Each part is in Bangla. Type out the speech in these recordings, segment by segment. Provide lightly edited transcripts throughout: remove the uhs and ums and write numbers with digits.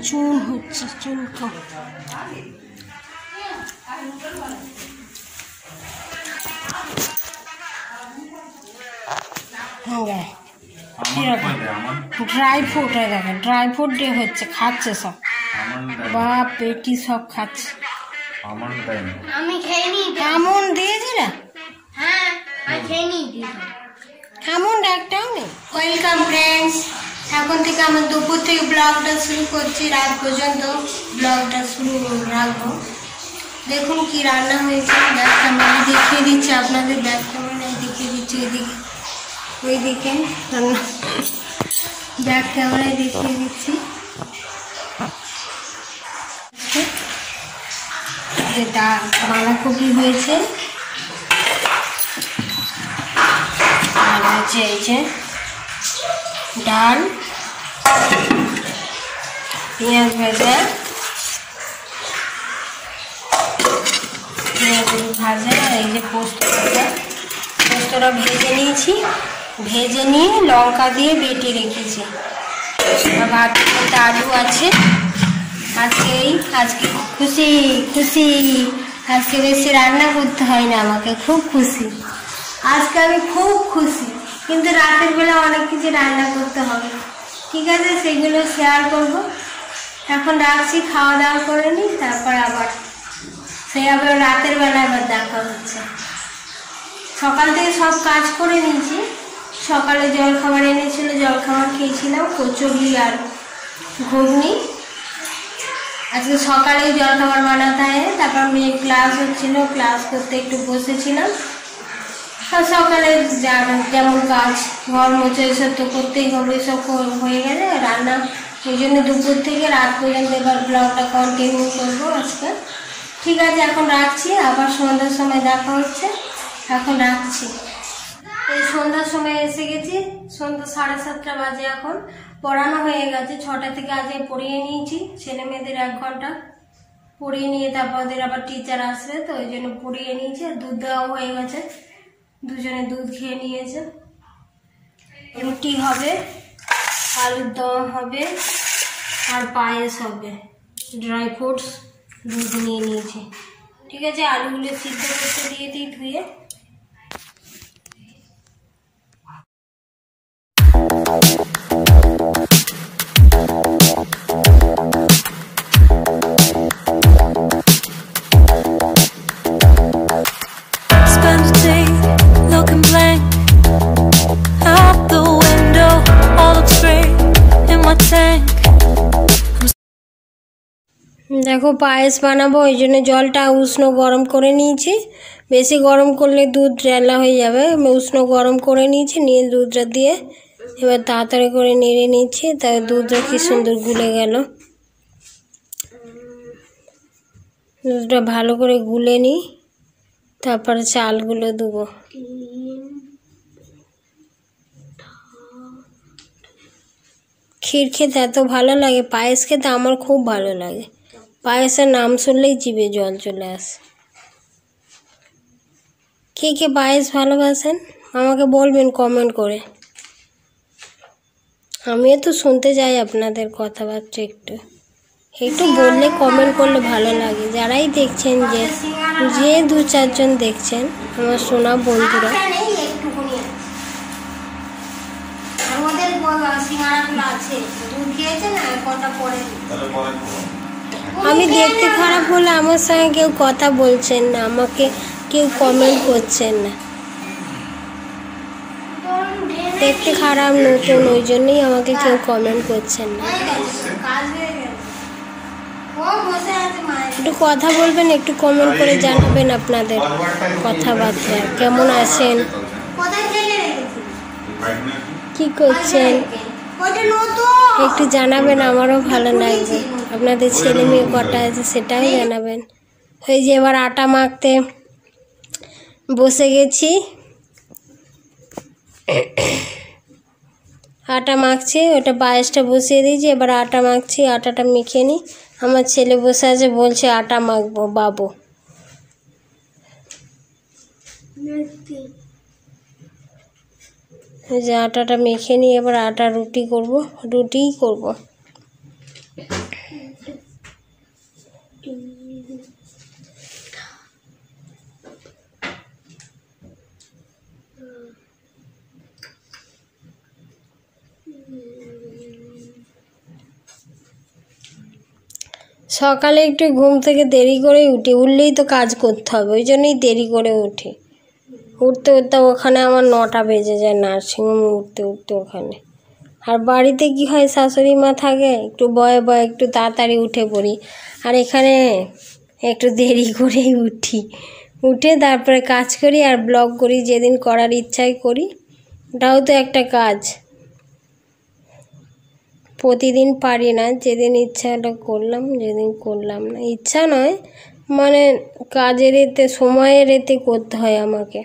চুন হচ্ছে, চুন খাও। ড্রাই ফ্রুট দেখেন, ড্রাই ফ্রুট দিয়ে হচ্ছে, খাচ্ছে সব, বা পেটি সব খাচ্ছে। আমি খেয়ে নি। কেমন দিয়েছি না? হ্যাঁ খেয়ে নি। কেমন একটাও নেই। ওয়েলকাম ফ্রেন্ডস, এখন থেকে আমার দুপুর থেকে ব্লগটা শুরু করছি, রাত পর্যন্ত ব্লগটা শুরু রাখবো। দেখুন কি রান্না হয়েছে, ব্যাক ক্যামেরা দেখিয়ে দিচ্ছি আপনাদের, ব্যাক ক্যামেরায় দেখিয়ে দিচ্ছি, এদিকে ওইদিকে রান্না, ব্যাক ক্যামেরায় দেখিয়ে দিচ্ছি। যেটা বাঁধাকপি হয়েছে, আর হচ্ছে এই যে ডাল, পেঁয়াজ ভাজা, পেঁয়াজগুলো ভাজা, আর এই যে পোস্ত ভাজা। পোস্তটা ভেজে নিয়েছি, ভেজে নিয়ে লঙ্কা দিয়ে বেটে রেখেছি। আর ভাতটা আলু আছে। আজকে খুশি খুশি, আজকে বেশি রান্না করতে হয় না আমাকে, খুব খুশি আজকে, আমি খুব খুশি। কিন্তু রাতের বেলা অনেক কিছু রান্না করতে হবে, ঠিক আছে, সেগুলো শেয়ার করব। এখন রাখছি, খাওয়া দাওয়া করে নিই, তারপর আবার সেই আবার রাতের বেলা আবার দেখা হচ্ছে। সকাল থেকে সব কাজ করে নিয়েছি। সকালে জলখাবার এনেছিল, জলখাবার খেয়েছিলাম, কচুরি আর ঘুগনি। আজকে সকালেই জলখাবার বানাতে হয়। তারপর মেয়ের ক্লাস হচ্ছিল, ক্লাস করতে একটু বসেছিলাম। আর সকালে যেমন কাজ, ঘর মোছা এসব তো করতেই হবে, এসব হয়ে গেলে রান্না, এই জন্য দুপুর থেকে রাত পর্যন্ত এবার ব্লগটা কন্টিনিউ করবো আজকে। ঠিক আছে, এখন রাখছি, আবার সন্ধ্যার সময় দেখা হচ্ছে। এখন রাখছি। এই সন্ধ্যার সময় এসে গেছি, সন্ধ্যা 7:30 বাজে। এখন পড়ানো হয়ে গেছে, 6টা থেকে আজকে পড়িয়ে নিয়েছি ছেলে মেয়েদের 1 ঘন্টা পড়িয়ে নিয়ে, তারপর ওদের আবার টিচার আসবে, তো ওই জন্য পড়িয়ে নিয়েছি। দুধ দেওয়াও হয়ে গেছে, দুজনে দুধ খেয়ে নিয়েছে। রুটি হবে, আলুর দম হবে, আর পায়েস হবে, ড্রাই ফ্রুটস, দুধ নিয়ে নিয়েছি। ঠিক আছে, আলুগুলো সিদ্ধ করতে দিয়ে দিই ধুয়ে। দেখো পায়েস বানাবো, ওই জন্য জলটা উষ্ণ গরম করে নিয়েছি। বেশি গরম করলে দুধ ঢেলা হয়ে যাবে, আমি উষ্ণ গরম করে নিয়েছি, নিয়ে দুধটা দিয়ে এবার তাড়াতাড়ি করে নেড়ে নিচ্ছি। তাই দুধটা কি সুন্দর গুলে গেল। দুধটা ভালো করে গুলে নিই, তারপরে চালগুলো দেবো। ক্ষীর খেতে এত ভালো লাগে, পায়েস খেতে আমার খুব ভালো লাগে। পায়েসের নাম শুনলেই জিভে জল চলে আসে। কে কে পায়েস ভালোবাসেন আমাকে বলবেন কমেন্ট করে। আমিও তো শুনতে চাই আপনাদের কথাবার্তা, একটু একটু বললে, কমেন্ট করলে ভালো লাগে। যারাই দেখছেন, যে 2-4 জন দেখছেন আমার সোনা বন্ধুরা, আমি দেখতে খারাপ হলে আমার সঙ্গে কেউ কথা বলছেন না, আমাকে কেউ কমেন্ট করছেন না। দেখতে খারাপ, নতুন, ওই জন্যই আমাকে কেউ কমেন্ট করছেন না। একটু কথা বলবেন, একটু কমেন্ট করে জানাবেন আপনাদের কথাবার্তা, কেমন আছেন, কি করছেন, একটু জানাবেন, আমারও ভালো লাগবে। আপনাদের ছেলে মেয়ে কটা আছে সেটাও জানাবেন। ওই যে এবার আটা মাখতে বসে গেছি, আটা মাখছি, ওটা পায়েসটা বসিয়ে দিয়েছি, এবার আটা মাখছি, আটাটা মেখে নিই। আমার ছেলে বসে আছে, বলছে আটা মাখবো বাবু। যে আটাটা মেখে নিই, এবার আটা রুটিই করব। সকালে একটু ঘুম থেকে দেরি করে উঠি, উঠলেই তো কাজ করতে হবে, ওই জন্যই দেরি করে উঠি। উঠতে উঠতে ওখানে আমার 9টা বেজে যায় নার্সিংহোম উঠতে উঠতে ওখানে। আর বাড়িতে কি হয়, শাশুড়ি মা থাকে, একটু বয়ে একটু তাড়াতাড়ি উঠে পড়ি। আর এখানে একটু দেরি করেই উঠি, উঠে তারপরে কাজ করি আর ব্লগ করি, যেদিন করার ইচ্ছাই করি। ওটাও তো একটা কাজ, প্রতিদিন পারি না, যেদিন ইচ্ছা হলো করলাম, যেদিন করলাম না। ইচ্ছা নয়, মানে কাজের এতে সময়ের এতে করতে হয় আমাকে।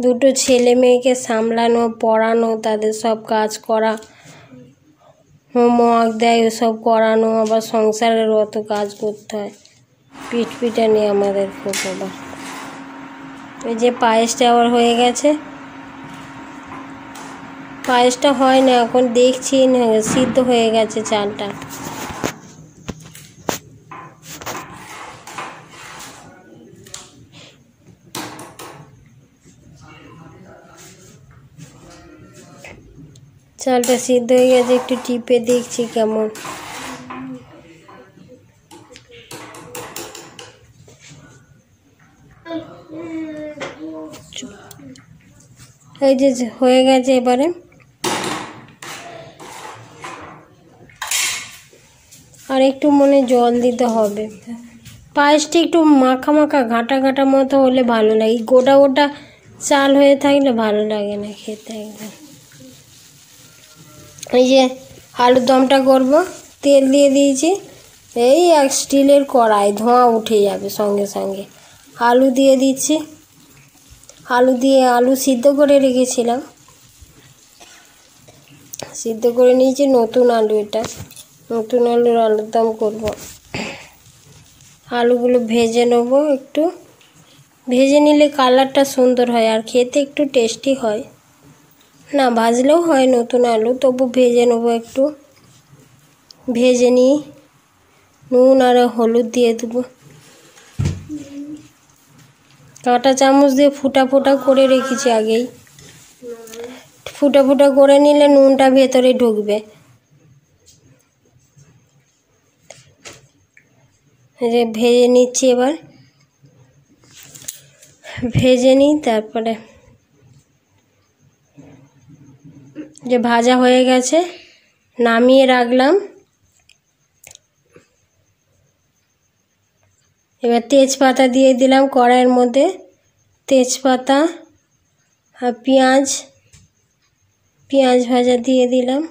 দুটো ছেলে মেয়েকে সামলানো, পড়ানো, তাদের সব কাজ করা, হোমওয়ার্ক দেয় ওসব করানো, আবার সংসারের অত কাজ করতে হয়। পিটানি আমাদের খুব। আবার এই যে পায়েসটা আবার হয়ে গেছে, পায়েসটা হয় না এখন, দেখছি না সিদ্ধ হয়ে গেছে চালটা। চালটা সিদ্ধ হয়ে গেছে, একটু টিপে দেখছি কেমন। এই যে হয়ে গেছে, এবারে আর একটু মনে জল দিতে হবে। পায়েসটা একটু মাখা মাখা ঘাটা ঘাটা মতো হলে ভালো লাগে, গোটা গোটা চাল হয়ে থাকলে ভালো লাগে না খেতে একদম। এই যে আলুর দমটা করব, তেল দিয়ে দিয়েছি, এই এক স্টিলের কড়াই, ধোঁয়া উঠে যাবে সঙ্গে সঙ্গে। আলু দিয়ে দিচ্ছি, আলু সিদ্ধ করে রেখেছিলাম, সিদ্ধ করে নিয়েছি। নতুন আলু, এটা নতুন আলুর আলুর দম করব। আলুগুলো ভেজে নেব, একটু ভেজে নিলে কালারটা সুন্দর হয় আর খেতে একটু টেস্টি হয়। না ভাজলেও হয় নতুন আলু, তবু ভেজে নেব একটু। ভেজে নিই, নুন আর হলুদ দিয়ে দেবো। কাঁটা চামচ দিয়ে ফুটা ফুটা করে রেখেছি আগেই, ফুটা ফুটা করে নিলে নুনটা ভেতরে ঢুকবে। যে ভেজে নিচ্ছি, এবার ভেজে নিই, তারপরে যে ভাজা হয়ে গেছে নামিয়ে রাখলাম। এবার তেজপাতা দিয়ে দিলাম কড়াইয়ের মধ্যে, তেজপাতা আর পেঁয়াজ ভাজা দিয়ে দিলাম।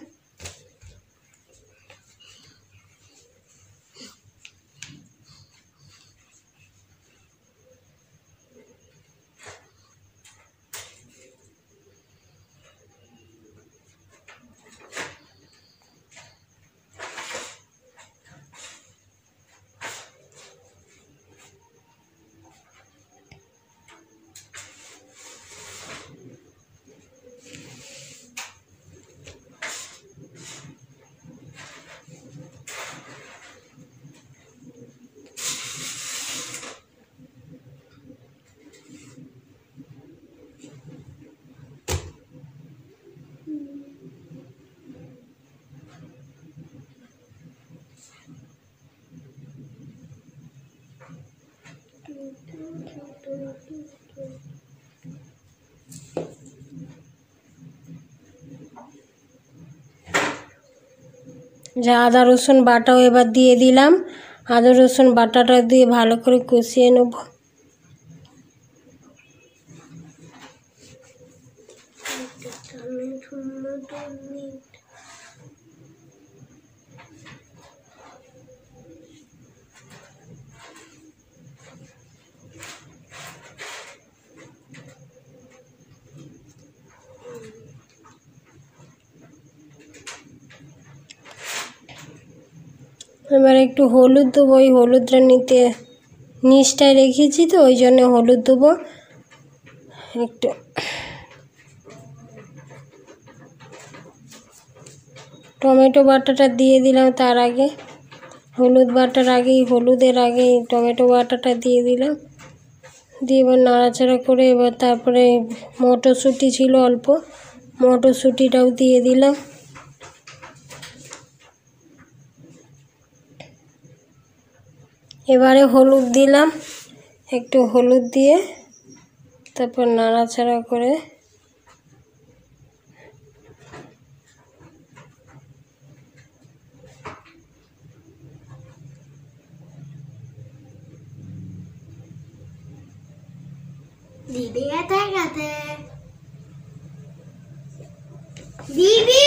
যে আদা রসুন বাটাও এবার দিয়ে দিলাম, আদা রসুন বাটাটা দিয়ে ভালো করে কষিয়ে নেব। এবার একটু হলুদ দেবো, ওই হলুদটা নিচটায় রেখেছি তো, ওই জন্য হলুদ দেবো একটু। টমেটো বাটাটা দিয়ে দিলাম তার আগে, হলুদের আগেই টমেটো বাটাটা দিয়ে দিলাম। দিয়ে এবার নাড়াচাড়া করে, এবার তারপরে মটরশুঁটি ছিল অল্প, মটরশুঁটিটাও দিয়ে দিলাম। এবারে হলুদ দিলাম, একটু হলুদ দিয়ে তারপর নাড়াচাড়া করে দিদি গাতে গাতে দিদি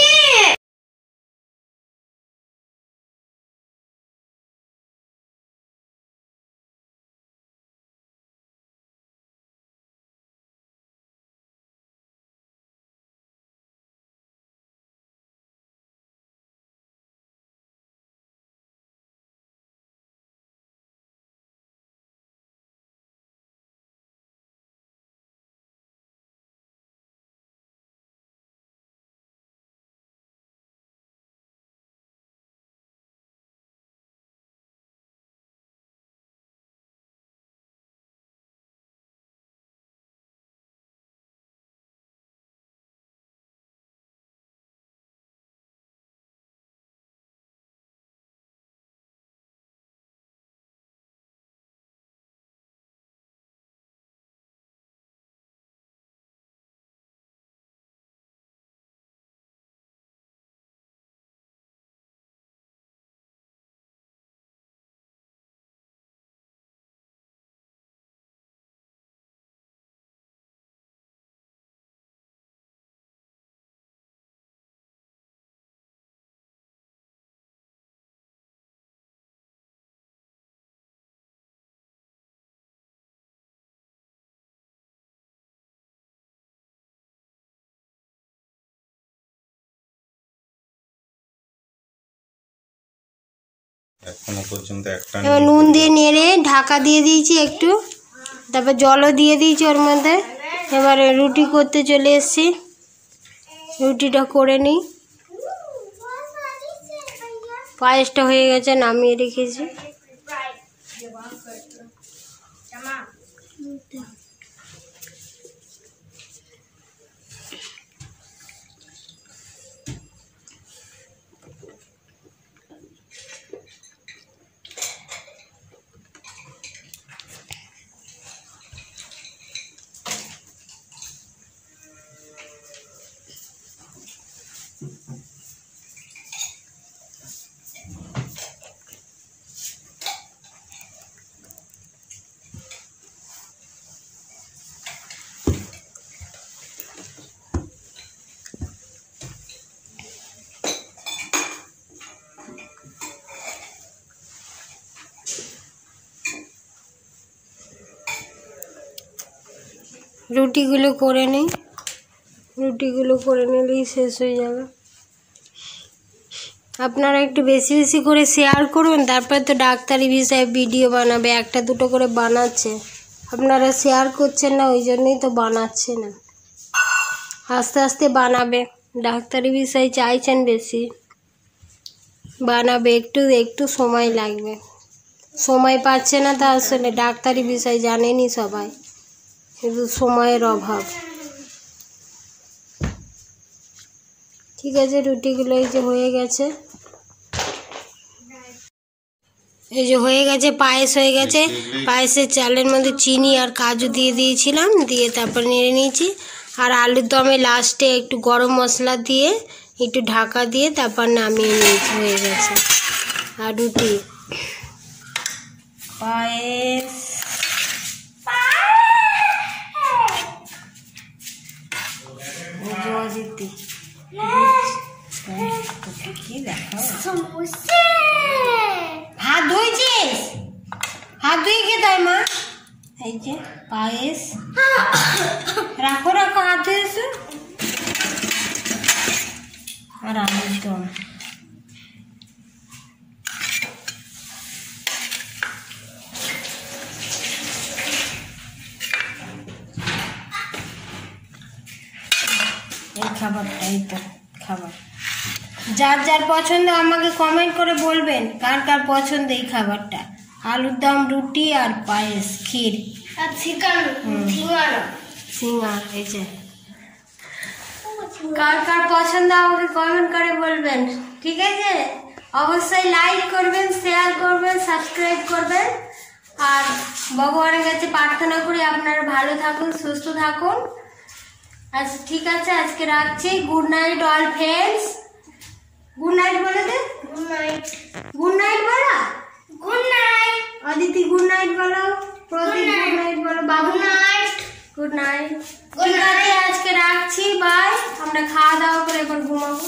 এখনো পর্যন্ত একটা এবার নুন দিয়ে নেড়ে ঢাকা দিয়ে দিয়েছি একটু, তারপর জলও দিয়ে দিয়েছি ওর মধ্যে। এবারে রুটি করতে চলে এসেছি, রুটিটা করে নিই। পায়েসটা হয়ে গেছে, নামিয়ে রেখেছি। রুটিগুলো করে নিই, রুটিগুলো করে নিলেই শেষ হয়ে যাবে। আপনারা একটু বেশি বেশি করে শেয়ার করুন, তারপরে তো ডাক্তারি বিষয়ে ভিডিও বানাবে। একটা দুটো করে বানাচ্ছে, আপনারা শেয়ার করছেন না, ওই জন্যই তো বানাচ্ছে না। আস্তে আস্তে বানাবে, ডাক্তারি বিষয় চাইছেন বেশি, বানাবে। একটু একটু সময় লাগবে, সময় পাচ্ছে না তা আসলে ডাক্তারি বিষয় জানেনি সবাই, কিন্তু সময়ের অভাব। ঠিক আছে, রুটিগুলো এই যে হয়ে গেছে, এই যে হয়ে গেছে, পায়েস হয়ে গেছে। পায়েসের চালের মধ্যে চিনি আর কাজু দিয়ে দিয়েছিলাম, দিয়ে তারপর নেড়ে নিয়েছি। আর আলুর দমে লাস্টে একটু গরম মশলা দিয়ে একটু ঢাকা দিয়ে তারপর নামিয়ে নিয়েছি, হয়ে গেছে। আর রুটি, পায়েস, জয়জিতি কি দেখো, হাত ধুয়েছিস? হাত ধুয়ে গে তাই মা? এই যে পায়েস, রাখো রাখো, হাত ধুয়েছো। আর আলুর দম, এই খাবারটা, এই তো খাবার। যার যার পছন্দ আমাকে কমেন্ট করে বলবেন কার কার পছন্দ এই খাবারটা। আলুর দম, রুটি আর পায়েস, ক্ষীর আর সিঙ্গারা। এই যে কার কার পছন্দ আমাকে কমেন্ট করে বলবেন, ঠিক আছে? অবশ্যই লাইক করবেন, শেয়ার করবেন, সাবস্ক্রাইব করবেন। আর ভগবানের কাছে প্রার্থনা করি আপনারা ভালো থাকুন, সুস্থ থাকুন। আচ্ছা ঠিক আছে, আজকে রাখছি। Good night all friends. Good night বলে দে। Good night. গুড নাইট বলো। Good night. Aditi good night বলো। প্রতীক গুড নাইট বলো। বাবু গুড নাইট। Good night. ঠিক আছে, আজকে রাখছি। বাই। আমরা খাওয়া দাওয়া করে এবার ঘুমাবো।